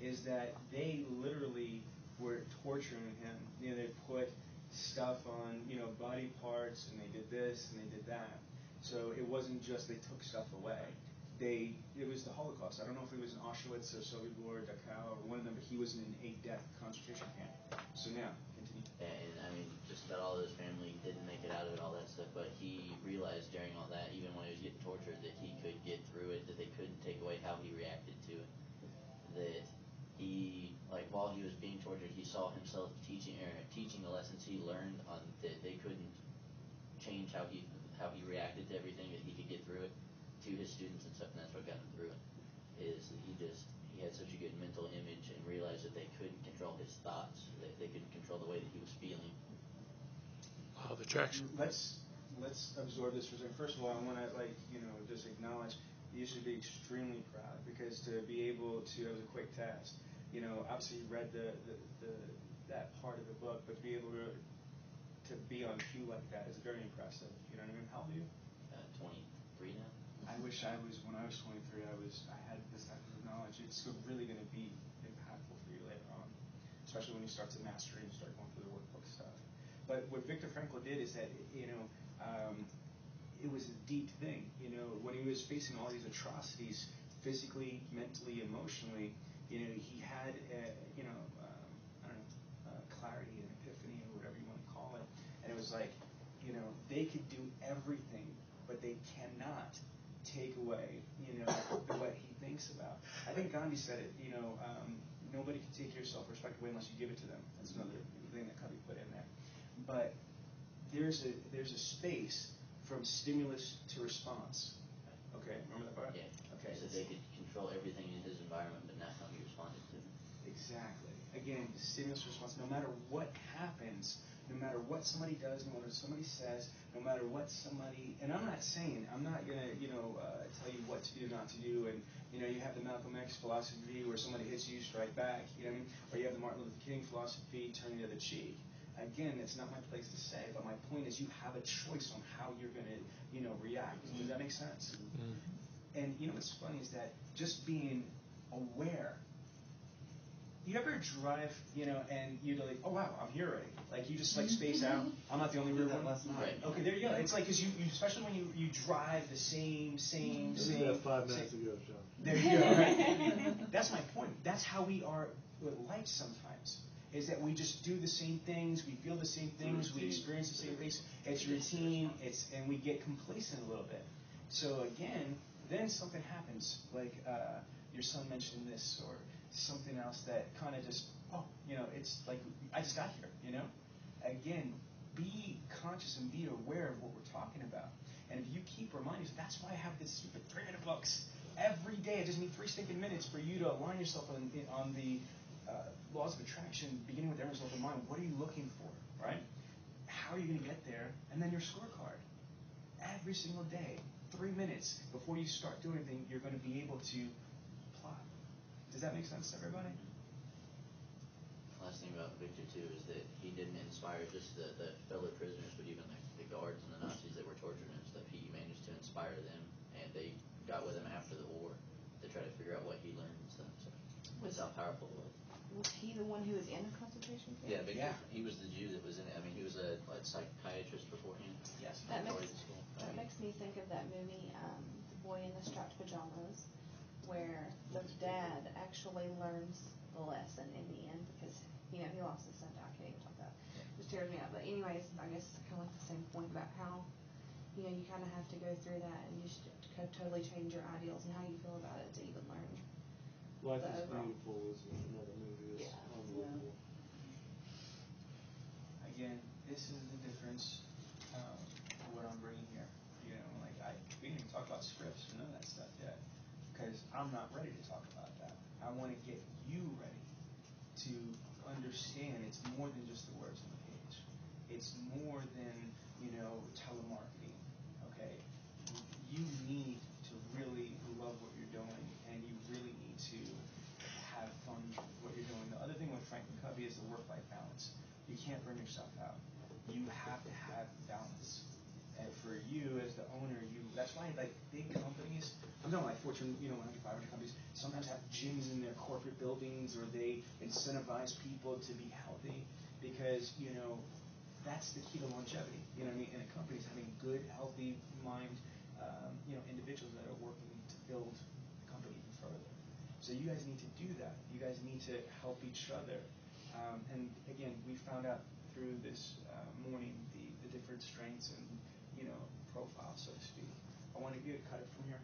is that they literally were torturing him. They put stuff on, body parts, and they did this and they did that. So it wasn't just they took stuff away. It was the Holocaust. I don't know if it was in Auschwitz or Sobibor or Dachau or one of them, but he was in an 8-death concentration camp. So now, continue. And I mean, just about all of his family didn't make it out of it, all that stuff, but he realized during all that, even when he was getting tortured, that he could get through it, that they couldn't take away how he reacted to it. That he, while he was being tortured, he saw himself teaching the lessons he learned on that they couldn't change how he reacted to everything, that he could get through it to his students and stuff, and that's what got him through it. Is he had such a good mental image and realized that they couldn't control his thoughts, that they couldn't control the way that he was feeling. Law of attraction. Let's absorb this for a second. First of all, I want to just acknowledge you should be extremely proud, because to be able to, it was a quick test. Obviously you read that part of the book, but to be able to be on cue like that is very impressive. You know what I mean? How old are you? 23 now. I wish when I was 23, I had this type of knowledge. It's really going to be impactful for you later on, especially when you start to master it and start going through the workbook stuff. But what Viktor Frankl did is that, it was a deep thing. When he was facing all these atrocities, physically, mentally, emotionally, he had, clarity and epiphany or whatever you want to call it. And it was like, they could do everything, but they cannot take away, what he thinks about. I think Gandhi said it, nobody can take your self-respect away unless you give it to them. That's another thing that Covey put in there. But there's a space from stimulus to response. Okay, remember that part? Yeah. Okay. So they could control everything in his environment, but not how he responded to it. Exactly. Again, stimulus response. No matter what happens, no matter what somebody does, no matter what somebody says, no matter what somebody, and I'm not gonna, tell you what to do, not to do, and you have the Malcolm X philosophy where somebody hits you, strike back, or you have the Martin Luther King philosophy, turn the other cheek. Again, it's not my place to say, but my point is you have a choice on how you're gonna, react. Does that make sense? Mm-hmm. And what's funny is that just being aware. You ever drive, and you're like, oh wow, I'm here already. Like you just space out. I'm not the only weird one. Last night. Okay, there you go. It's like because you especially when you drive the same. 5 minutes ago, John. There you go. Right? That's my point. That's how we are with life sometimes. Is that we just do the same things, we feel the same things, we experience the same things. It's routine. And we get complacent a little bit. So again, then something happens. Like your son mentioned this or something else that kind of just, it's like, I just got here, Again, be conscious and be aware of what we're talking about. And if you keep reminding yourself, that's why I have this stupid 3-minute books. Every day, I just need 3 stinking minutes for you to align yourself on the laws of attraction, beginning with everyone's open mind. What are you looking for, right? How are you going to get there? And then your scorecard. Every single day, 3 minutes before you start doing anything, you're going to be able to plot. Does that make sense to everybody? Last thing about Victor too is that he didn't inspire just the fellow prisoners, but even the guards and the Nazis that were torturing him and stuff. He managed to inspire them, and they got with him after the war to try to figure out what he learned and stuff. So that's how powerful it was. Was he the one who was in the concentration camp? Yeah, Victor. Yeah. He was the Jew that was in it. I mean, he was a psychiatrist beforehand. Yes. That makes me think of that movie, The Boy in the Striped Pajamas, where the dad actually learns the lesson in the end because he lost his son. I can't even talk about it. It just tears me up. But anyways, I guess kind of like the same point about how you kind of have to go through that and you should totally change your ideals and how you feel about it to even learn. Life is Beautiful is another movie. It's unbelievable. Again, this is the difference of what I'm bringing here. We didn't even talk about scripts or none of that stuff yet because I'm not ready to talk about that. I want to get you ready to understand it's more than just the words on the page. It's more than, telemarketing, okay? You need to really love what you're doing, and you really need to have fun with what you're doing. The other thing with Frankl and Covey is the work-life balance. You can't burn yourself out. You have to have balance. And for you as the owner, that's why like big companies, I'm talking like Fortune 100, 500 companies, sometimes have gyms in their corporate buildings, or they incentivize people to be healthy because that's the key to longevity. You know what I mean? And a company is having good, healthy mind, individuals that are working to build the company even further. So you guys need to do that. You guys need to help each other. And again, we found out through this morning the different strengths and profile, so to speak. I want to cut it from here.